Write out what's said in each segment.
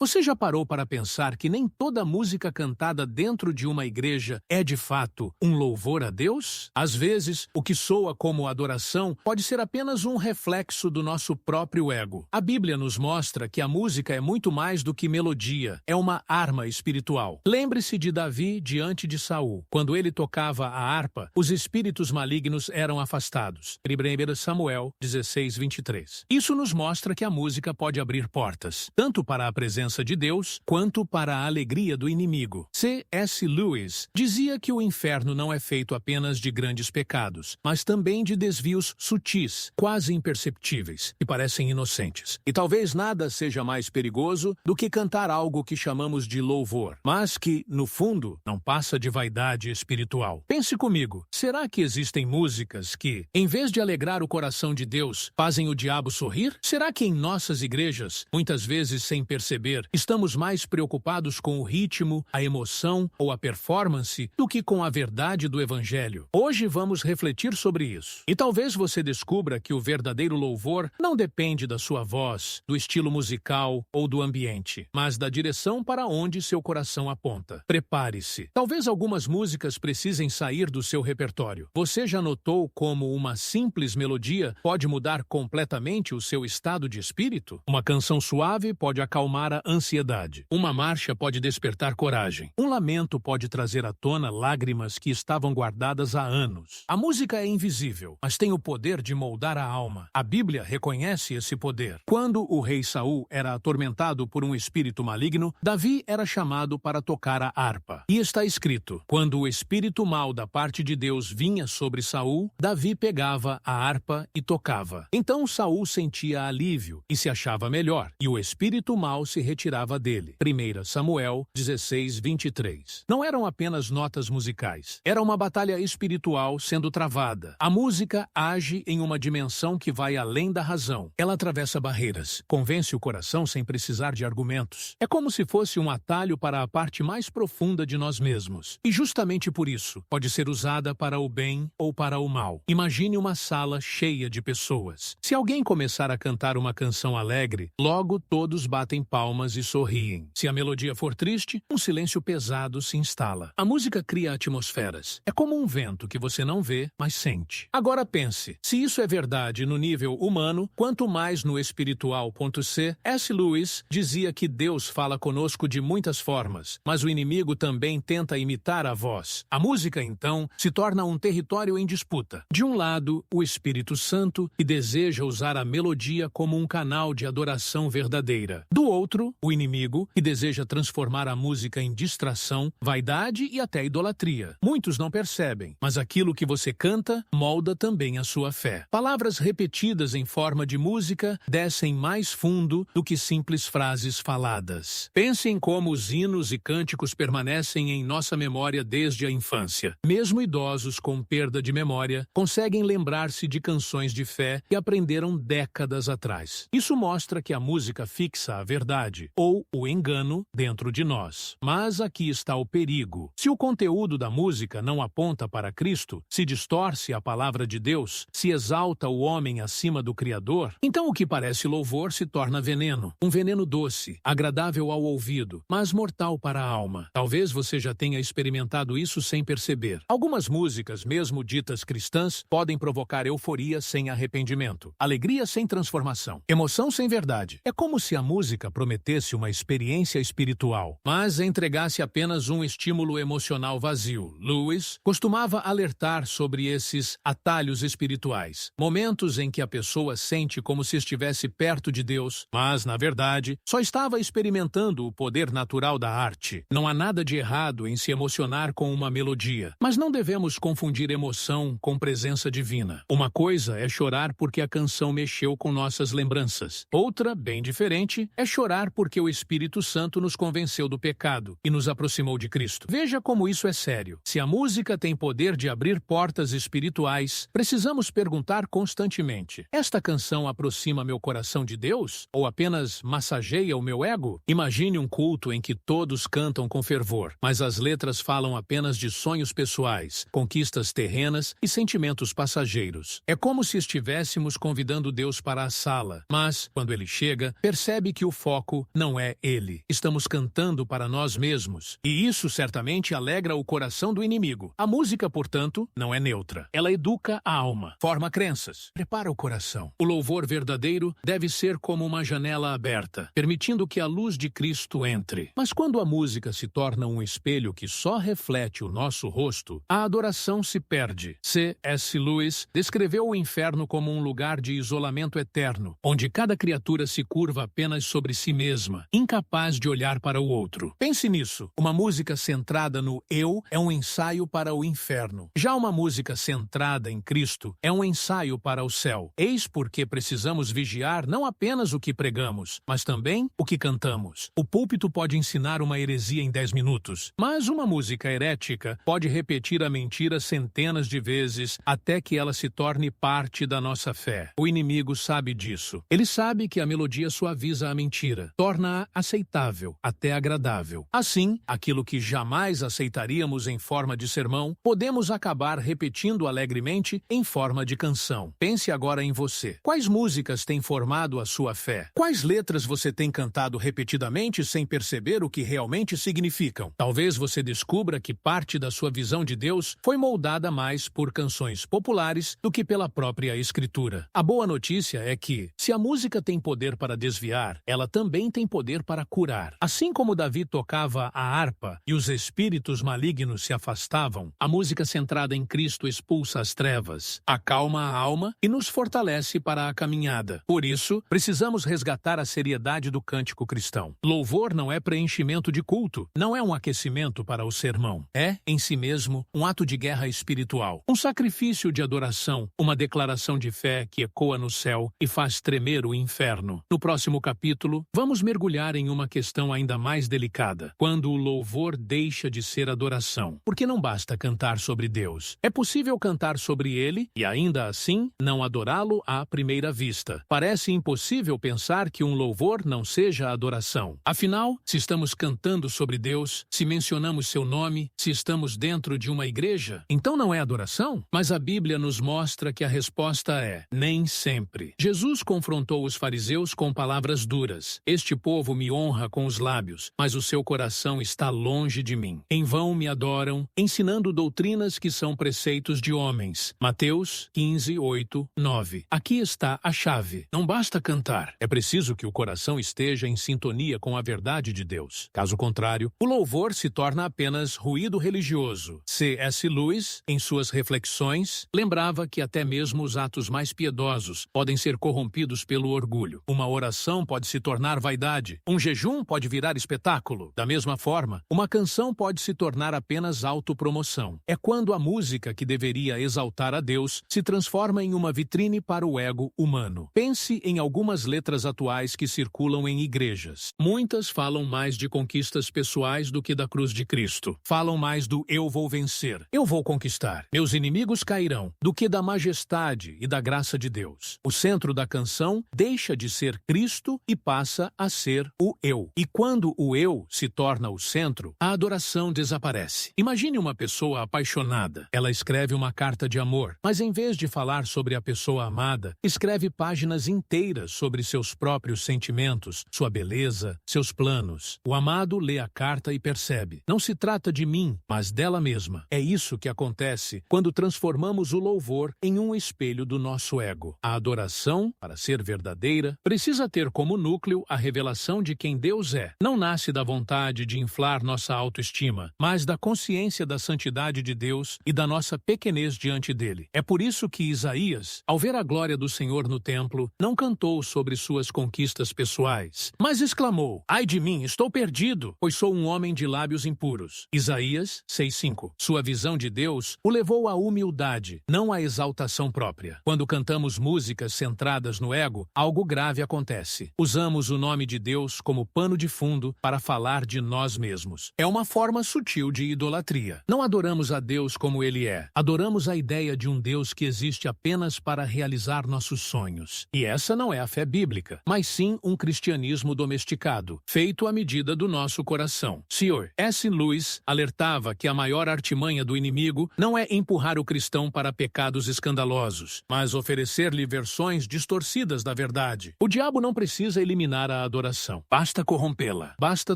Você já parou para pensar que nem toda música cantada dentro de uma igreja é de fato um louvor a Deus? Às vezes, o que soa como adoração pode ser apenas um reflexo do nosso próprio ego. A Bíblia nos mostra que a música é muito mais do que melodia, é uma arma espiritual. Lembre-se de Davi diante de Saul. Quando ele tocava a harpa, os espíritos malignos eram afastados. 1 Samuel 16:23. Isso nos mostra que a música pode abrir portas, tanto para a presença de Deus, quanto para a alegria do inimigo. C.S. Lewis dizia que o inferno não é feito apenas de grandes pecados, mas também de desvios sutis, quase imperceptíveis, e parecem inocentes. E talvez nada seja mais perigoso do que cantar algo que chamamos de louvor, mas que, no fundo, não passa de vaidade espiritual. Pense comigo, será que existem músicas que, em vez de alegrar o coração de Deus, fazem o diabo sorrir? Será que em nossas igrejas, muitas vezes sem perceber, estamos mais preocupados com o ritmo, a emoção ou a performance do que com a verdade do Evangelho? Hoje vamos refletir sobre isso. E talvez você descubra que o verdadeiro louvor não depende da sua voz, do estilo musical ou do ambiente, mas da direção para onde seu coração aponta. Prepare-se. Talvez algumas músicas precisem sair do seu repertório. Você já notou como uma simples melodia pode mudar completamente o seu estado de espírito? Uma canção suave pode acalmar a ansiedade. Uma marcha pode despertar coragem. Um lamento pode trazer à tona lágrimas que estavam guardadas há anos. A música é invisível, mas tem o poder de moldar a alma. A Bíblia reconhece esse poder. Quando o rei Saul era atormentado por um espírito maligno, Davi era chamado para tocar a harpa. E está escrito: quando o espírito mau da parte de Deus vinha sobre Saul, Davi pegava a harpa e tocava. Então Saul sentia alívio e se achava melhor, e o espírito mau se retirava dele. 1 Samuel 16:23. Não eram apenas notas musicais. Era uma batalha espiritual sendo travada. A música age em uma dimensão que vai além da razão. Ela atravessa barreiras, convence o coração sem precisar de argumentos. É como se fosse um atalho para a parte mais profunda de nós mesmos. E justamente por isso, pode ser usada para o bem ou para o mal. Imagine uma sala cheia de pessoas. Se alguém começar a cantar uma canção alegre, logo todos batem palmas e sorriem. Se a melodia for triste, um silêncio pesado se instala. A música cria atmosferas. É como um vento que você não vê, mas sente. Agora pense, se isso é verdade no nível humano, quanto mais no espiritual. C.S. Lewis dizia que Deus fala conosco de muitas formas, mas o inimigo também tenta imitar a voz. A música, então, se torna um território em disputa. De um lado, o Espírito Santo, que deseja usar a melodia como um canal de adoração verdadeira. Do outro, o inimigo, que deseja transformar a música em distração, vaidade e até idolatria. Muitos não percebem, mas aquilo que você canta molda também a sua fé. Palavras repetidas em forma de música descem mais fundo do que simples frases faladas. Pense em como os hinos e cânticos permanecem em nossa memória desde a infância. Mesmo idosos com perda de memória conseguem lembrar-se de canções de fé que aprenderam décadas atrás. Isso mostra que a música fixa a verdade, ou o engano, dentro de nós. Mas aqui está o perigo. Se o conteúdo da música não aponta para Cristo, se distorce a palavra de Deus, se exalta o homem acima do Criador, então o que parece louvor se torna veneno. Um veneno doce, agradável ao ouvido, mas mortal para a alma. Talvez você já tenha experimentado isso sem perceber. Algumas músicas, mesmo ditas cristãs, podem provocar euforia sem arrependimento, alegria sem transformação, emoção sem verdade. É como se a música prometesse uma experiência espiritual, mas entregasse apenas um estímulo emocional vazio. Lewis costumava alertar sobre esses atalhos espirituais, momentos em que a pessoa sente como se estivesse perto de Deus, mas, na verdade, só estava experimentando o poder natural da arte. Não há nada de errado em se emocionar com uma melodia, mas não devemos confundir emoção com presença divina. Uma coisa é chorar porque a canção mexeu com nossas lembranças. Outra, bem diferente, é chorar porque o Espírito Santo nos convenceu do pecado e nos aproximou de Cristo. Veja como isso é sério. Se a música tem poder de abrir portas espirituais, precisamos perguntar constantemente: esta canção aproxima meu coração de Deus? Ou apenas massageia o meu ego? Imagine um culto em que todos cantam com fervor, mas as letras falam apenas de sonhos pessoais, conquistas terrenas e sentimentos passageiros. É como se estivéssemos convidando Deus para a sala, mas, quando ele chega, percebe que o foco não é ele. Estamos cantando para nós mesmos. E isso certamente alegra o coração do inimigo. A música, portanto, não é neutra. Ela educa a alma, forma crenças, prepara o coração. O louvor verdadeiro deve ser como uma janela aberta, permitindo que a luz de Cristo entre. Mas quando a música se torna um espelho que só reflete o nosso rosto, a adoração se perde. C.S. Lewis descreveu o inferno como um lugar de isolamento eterno, onde cada criatura se curva apenas sobre si mesma, incapaz de olhar para o outro. Pense nisso. Uma música centrada no eu é um ensaio para o inferno. Já uma música centrada em Cristo é um ensaio para o céu. Eis porque precisamos vigiar não apenas o que pregamos, mas também o que cantamos. O púlpito pode ensinar uma heresia em 10 minutos, mas uma música herética pode repetir a mentira centenas de vezes até que ela se torne parte da nossa fé. O inimigo sabe disso. Ele sabe que a melodia suaviza a mentira, torna-a aceitável, até agradável. Assim, aquilo que jamais aceitaríamos em forma de sermão, podemos acabar repetindo alegremente em forma de canção. Pense agora em você. Quais músicas têm formado a sua fé? Quais letras você tem cantado repetidamente sem perceber o que realmente significam? Talvez você descubra que parte da sua visão de Deus foi moldada mais por canções populares do que pela própria Escritura. A boa notícia é que, se a música tem poder para desviar, ela também tem poder para curar. Assim como Davi tocava a harpa e os espíritos malignos se afastavam, a música centrada em Cristo expulsa as trevas, acalma a alma e nos fortalece para a caminhada. Por isso, precisamos resgatar a seriedade do cântico cristão. Louvor não é preenchimento de culto, não é um aquecimento para o sermão. É, em si mesmo, um ato de guerra espiritual, um sacrifício de adoração, uma declaração de fé que ecoa no céu e faz tremer o inferno. No próximo capítulo, vamos mergulhar em uma questão ainda mais delicada: quando o louvor deixa de ser adoração. Porque não basta cantar sobre Deus. É possível cantar sobre Ele e, ainda assim, não adorá-lo à primeira vista. Parece impossível pensar que um louvor não seja adoração. Afinal, se estamos cantando sobre Deus, se mencionamos seu nome, se estamos dentro de uma igreja, então não é adoração? Mas a Bíblia nos mostra que a resposta é: nem sempre. Jesus confrontou os fariseus com palavras duras: este povo me honra com os lábios, mas o seu coração está longe de mim. Em vão me adoram, ensinando doutrinas que são preceitos de homens. Mateus 15, 8, 9. Aqui está a chave. Não basta cantar. É preciso que o coração esteja em sintonia com a verdade de Deus. Caso contrário, o louvor se torna apenas ruído religioso. C.S. Lewis, em suas reflexões, lembrava que até mesmo os atos mais piedosos podem ser corrompidos pelo orgulho. Uma oração pode se tornar vaidade. Um jejum pode virar espetáculo. Da mesma forma, uma canção pode se tornar apenas autopromoção. É quando a música que deveria exaltar a Deus se transforma em uma vitrine para o ego humano. Pense em algumas letras atuais que circulam em igrejas. Muitas falam mais de conquistas pessoais do que da cruz de Cristo. Falam mais do eu vou vencer, eu vou conquistar, meus inimigos cairão, do que da majestade e da graça de Deus. O centro da canção deixa de ser Cristo e passa a ser o eu. E quando o eu se torna o centro, a adoração desaparece. Imagine uma pessoa apaixonada. Ela escreve uma carta de amor, mas em vez de falar sobre a pessoa amada, escreve páginas inteiras sobre seus próprios sentimentos, sua beleza, seus planos. O amado lê a carta e percebe: não se trata de mim, mas dela mesma. É isso que acontece quando transformamos o louvor em um espelho do nosso ego. A adoração, para ser verdadeira, precisa ter como núcleo a revelação de quem Deus é. Não nasce da vontade de inflar nossa autoestima, mas da consciência da santidade de Deus e da nossa pequenez diante dele. É por isso que Isaías, ao ver a glória do Senhor no templo, não cantou sobre suas conquistas pessoais, mas exclamou: ai de mim, estou perdido, pois sou um homem de lábios impuros. Isaías 6:5. Sua visão de Deus o levou à humildade, não à exaltação própria. Quando cantamos músicas centradas no ego, algo grave acontece. Usamos o nome de Deus como pano de fundo para falar de nós mesmos. É uma forma sutil de idolatria. Não adoramos a Deus como Ele é. Adoramos a ideia de um Deus que existe apenas para realizar nossos sonhos. E essa não é a fé bíblica, mas sim um cristianismo domesticado, feito à medida do nosso coração. C.S. Lewis alertava que a maior artimanha do inimigo não é empurrar o cristão para pecados escandalosos, mas oferecer-lhe versões distorcidas da verdade. O diabo não precisa eliminar a adoração. adoração. Basta corrompê-la. Basta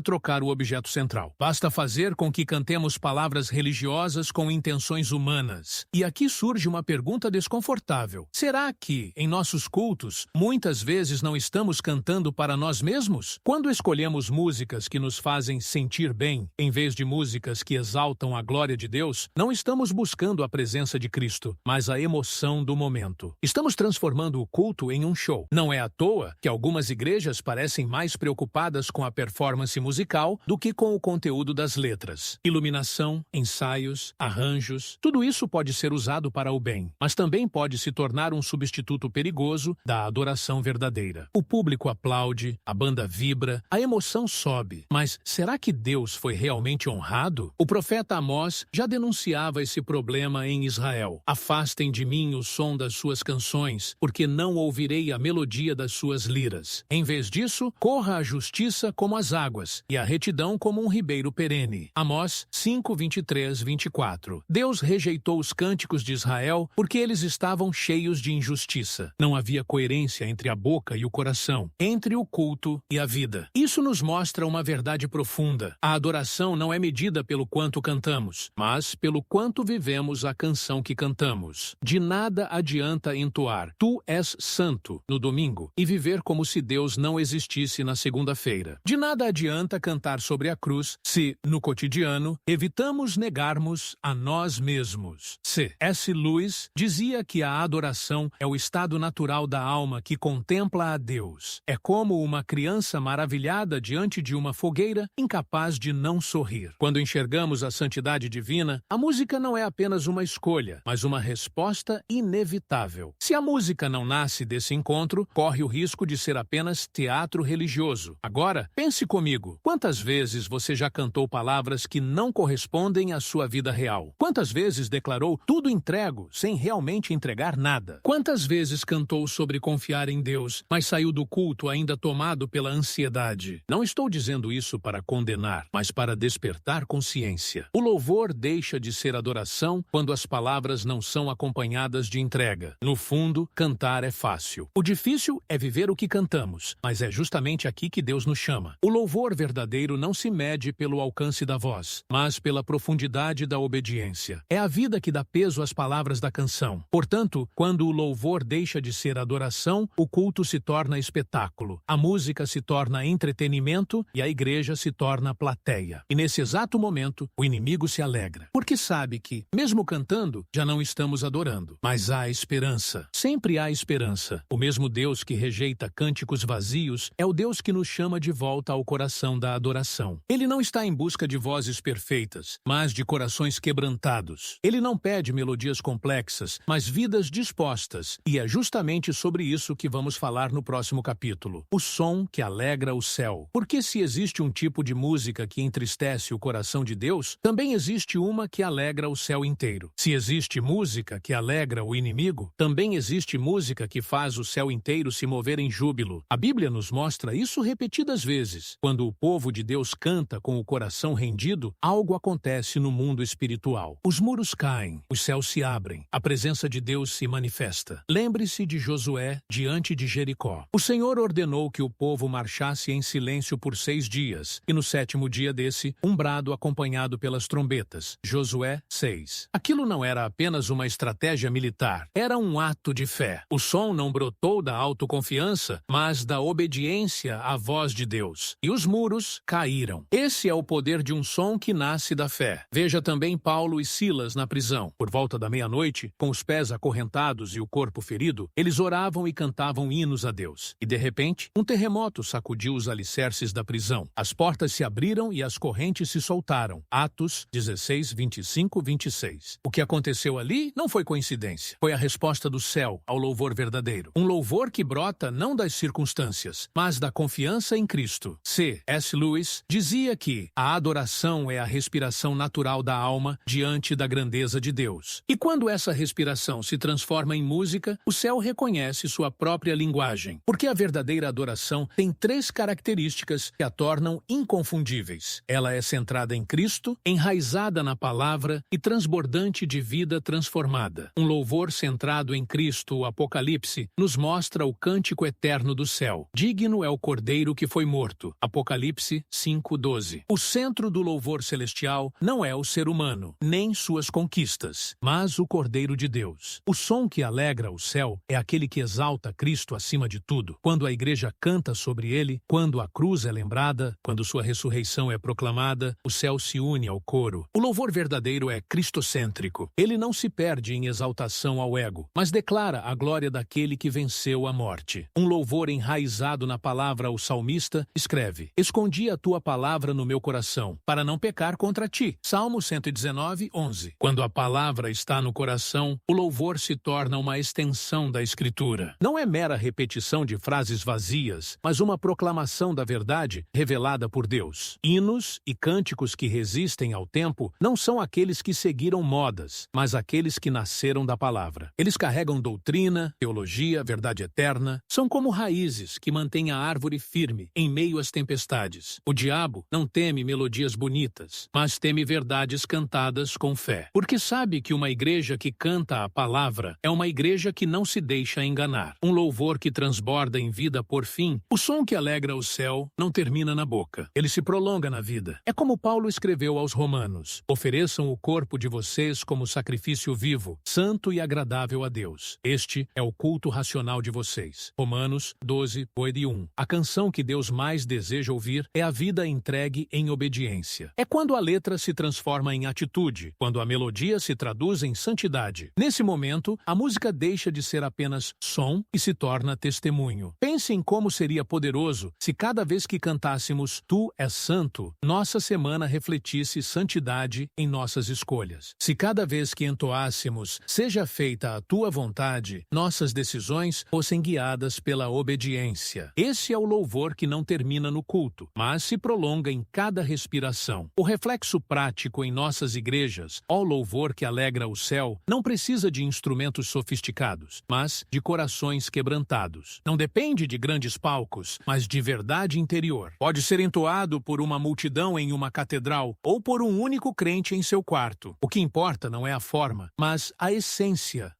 trocar o objeto central. Basta fazer com que cantemos palavras religiosas com intenções humanas. E aqui surge uma pergunta desconfortável. Será que, em nossos cultos, muitas vezes não estamos cantando para nós mesmos? Quando escolhemos músicas que nos fazem sentir bem, em vez de músicas que exaltam a glória de Deus, não estamos buscando a presença de Cristo, mas a emoção do momento. Estamos transformando o culto em um show. Não é à toa que algumas igrejas parecem mais preocupadas com a performance musical do que com o conteúdo das letras. Iluminação, ensaios, arranjos, tudo isso pode ser usado para o bem, mas também pode se tornar um substituto perigoso da adoração verdadeira. O público aplaude, a banda vibra, a emoção sobe. Mas será que Deus foi realmente honrado? O profeta Amós já denunciava esse problema em Israel. Afastem de mim o som das suas canções, porque não ouvirei a melodia das suas liras. Em vez disso, corra a justiça como as águas, e a retidão como um ribeiro perene. Amós 5, 23, 24. Deus rejeitou os cânticos de Israel porque eles estavam cheios de injustiça. Não havia coerência entre a boca e o coração, entre o culto e a vida. Isso nos mostra uma verdade profunda. A adoração não é medida pelo quanto cantamos, mas pelo quanto vivemos a canção que cantamos. De nada adianta entoar "Tu és santo" no domingo e viver como se Deus não existisse na segunda-feira. De nada adianta cantar sobre a cruz se, no cotidiano, evitamos negarmos a nós mesmos. C.S. Lewis dizia que a adoração é o estado natural da alma que contempla a Deus. É como uma criança maravilhada diante de uma fogueira, incapaz de não sorrir. Quando enxergamos a santidade divina, a música não é apenas uma escolha, mas uma resposta inevitável. Se a música não nasce desse encontro, corre o risco de ser apenas teatro religioso. Agora, pense comigo. Quantas vezes você já cantou palavras que não correspondem à sua vida real? Quantas vezes declarou "tudo entrego" sem realmente entregar nada? Quantas vezes cantou sobre confiar em Deus, mas saiu do culto ainda tomado pela ansiedade? Não estou dizendo isso para condenar, mas para despertar consciência. O louvor deixa de ser adoração quando as palavras não são acompanhadas de entrega. No fundo, cantar é fácil. O difícil é viver o que cantamos, mas é justamente aqui que Deus nos chama. O louvor verdadeiro não se mede pelo alcance da voz, mas pela profundidade da obediência. É a vida que dá peso às palavras da canção. Portanto, quando o louvor deixa de ser adoração, o culto se torna espetáculo, a música se torna entretenimento e a igreja se torna plateia. E nesse exato momento, o inimigo se alegra, porque sabe que, mesmo cantando, já não estamos adorando. Mas há esperança. Sempre há esperança. O mesmo Deus que rejeita cânticos vazios é o Deus que nos chama de volta ao coração da adoração. Ele não está em busca de vozes perfeitas, mas de corações quebrantados. Ele não pede melodias complexas, mas vidas dispostas. E é justamente sobre isso que vamos falar no próximo capítulo. O som que alegra o céu. Porque se existe um tipo de música que entristece o coração de Deus, também existe uma que alegra o céu inteiro. Se existe música que alegra o inimigo, também existe música que faz o céu inteiro se mover em júbilo. A Bíblia nos mostra isso repetidas vezes. Quando o povo de Deus canta com o coração rendido, algo acontece no mundo espiritual. Os muros caem, os céus se abrem, a presença de Deus se manifesta. Lembre-se de Josué diante de Jericó. O Senhor ordenou que o povo marchasse em silêncio por 6 dias, e no 7º dia desse, um brado acompanhado pelas trombetas. Josué 6. Aquilo não era apenas uma estratégia militar, era um ato de fé. O som não brotou da autoconfiança, mas da obediência à voz de Deus. E os muros caíram. Esse é o poder de um som que nasce da fé. Veja também Paulo e Silas na prisão. Por volta da meia-noite, com os pés acorrentados e o corpo ferido, eles oravam e cantavam hinos a Deus. E de repente, um terremoto sacudiu os alicerces da prisão. As portas se abriram e as correntes se soltaram. Atos 16, 25, 26. O que aconteceu ali não foi coincidência. Foi a resposta do céu ao louvor verdadeiro. Um louvor que brota não das circunstâncias, mas da confiança em Cristo. C.S. Lewis dizia que a adoração é a respiração natural da alma diante da grandeza de Deus. E quando essa respiração se transforma em música, o céu reconhece sua própria linguagem. Porque a verdadeira adoração tem 3 características que a tornam inconfundíveis. Ela é centrada em Cristo, enraizada na palavra e transbordante de vida transformada. Um louvor centrado em Cristo, o Apocalipse, nos mostra o cântico eterno do céu. Digno é ao Cordeiro que foi morto. Apocalipse 5:12. O centro do louvor celestial não é o ser humano, nem suas conquistas, mas o Cordeiro de Deus. O som que alegra o céu é aquele que exalta Cristo acima de tudo. Quando a igreja canta sobre ele, quando a cruz é lembrada, quando sua ressurreição é proclamada, o céu se une ao coro. O louvor verdadeiro é cristocêntrico. Ele não se perde em exaltação ao ego, mas declara a glória daquele que venceu a morte. Um louvor enraizado na palavra, o salmista escreve: escondi a tua palavra no meu coração, para não pecar contra ti. Salmo 119:11. Quando a palavra está no coração, o louvor se torna uma extensão da Escritura. Não é mera repetição de frases vazias, mas uma proclamação da verdade revelada por Deus. Hinos e cânticos que resistem ao tempo não são aqueles que seguiram modas, mas aqueles que nasceram da palavra. Eles carregam doutrina, teologia, verdade eterna. São como raízes que mantêm a árvore firme em meio às tempestades. O diabo não teme melodias bonitas, mas teme verdades cantadas com fé. Porque sabe que uma igreja que canta a palavra é uma igreja que não se deixa enganar. Um louvor que transborda em vida por fim. O som que alegra o céu não termina na boca. Ele se prolonga na vida. É como Paulo escreveu aos Romanos: ofereçam o corpo de vocês como sacrifício vivo, santo e agradável a Deus. Este é o culto racional de vocês. Romanos 12:1. A canção que Deus mais deseja ouvir é a vida entregue em obediência. É quando a letra se transforma em atitude, quando a melodia se traduz em santidade. Nesse momento, a música deixa de ser apenas som e se torna testemunho. Pense em como seria poderoso se cada vez que cantássemos Tu és Santo, nossa semana refletisse santidade em nossas escolhas. Se cada vez que entoássemos Seja feita a Tua vontade, nossas decisões fossem guiadas pela obediência. Esse é o louvor que não termina no culto, mas se prolonga em cada respiração. O reflexo prático em nossas igrejas, ó louvor que alegra o céu, não precisa de instrumentos sofisticados, mas de corações quebrantados. Não depende de grandes palcos, mas de verdade interior. Pode ser entoado por uma multidão em uma catedral ou por um único crente em seu quarto. O que importa não é a forma, mas a essência.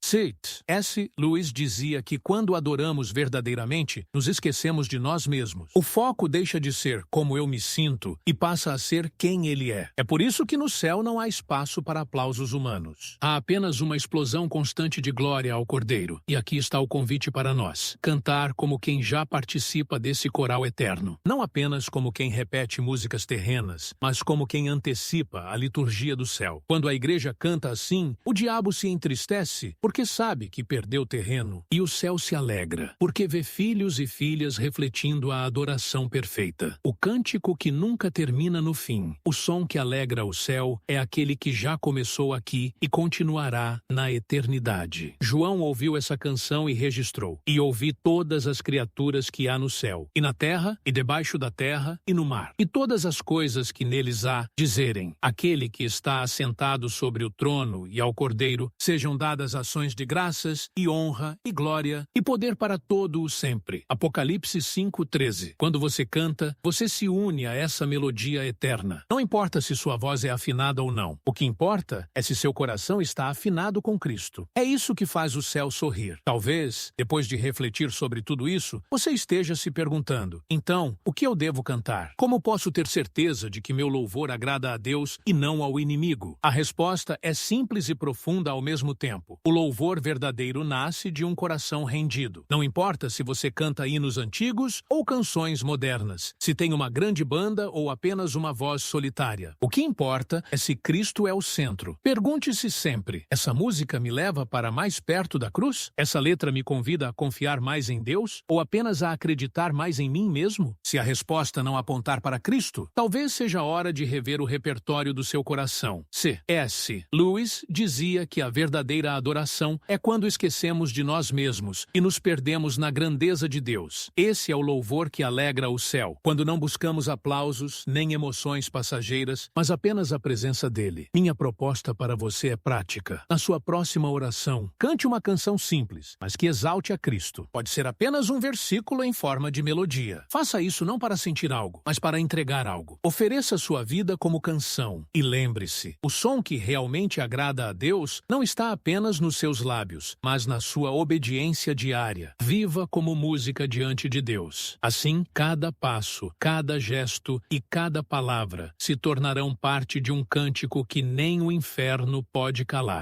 C.S. Lewis dizia que quando adoramos verdadeiramente, nos esquecemos de nós mesmos. O foco deixa de ser como eu me sinto e passa a ser quem ele é. É por isso que no céu não há espaço para aplausos humanos. Há apenas uma explosão constante de glória ao Cordeiro. E aqui está o convite para nós: cantar como quem já participa desse coral eterno. Não apenas como quem repete músicas terrenas, mas como quem antecipa a liturgia do céu. Quando a igreja canta assim, o diabo se entristece porque sabe que perdeu terreno, e o céu se alegra porque vê filhos e filhas refletindo a adoração perfeita. O cântico que nunca termina no fim. O som que alegra o céu é aquele que já começou aqui e continuará na eternidade. João ouviu essa canção e registrou: e ouvi todas as criaturas que há no céu, e na terra, e debaixo da terra, e no mar, e todas as coisas que neles há, dizerem: aquele que está assentado sobre o trono e ao Cordeiro, sejam dadas ações de graças, e honra, e glória, e poder para todo o sempre. Apocalipse 5:13. Quando você canta, você se une a essa melodia eterna. Não importa se sua voz é afinada ou não. O que importa é se seu coração está afinado com Cristo. É isso que faz o céu sorrir. Talvez, depois de refletir sobre tudo isso, você esteja se perguntando: então, o que eu devo cantar? Como posso ter certeza de que meu louvor agrada a Deus e não ao inimigo? A resposta é simples e profunda ao mesmo tempo. O louvor verdadeiro nasce de um coração rendido. Não importa se você canta hinos antigos ou canções modernas, se tem uma grande banda ou apenas uma voz solitária. O que importa é se Cristo é o centro. Pergunte-se sempre: essa música me leva para mais perto da cruz? Essa letra me convida a confiar mais em Deus ou apenas a acreditar mais em mim mesmo? Se a resposta não apontar para Cristo, talvez seja hora de rever o repertório do seu coração. C.S. Lewis dizia que a verdadeira adoração é quando esquecemos de nós mesmos e nos perdemos na grandeza de Deus. Esse é o louvor que alegra o céu, quando não buscamos aplausos nem emoções passageiras, mas apenas a presença dele. Minha proposta para você é prática. Na sua próxima oração, cante uma canção simples, mas que exalte a Cristo. Pode ser apenas um versículo em forma de melodia. Faça isso isso não para sentir algo, mas para entregar algo. Ofereça sua vida como canção. E lembre-se, o som que realmente agrada a Deus não está apenas nos seus lábios, mas na sua obediência diária. Viva como música diante de Deus. Assim, cada passo, cada gesto e cada palavra se tornarão parte de um cântico que nem o inferno pode calar.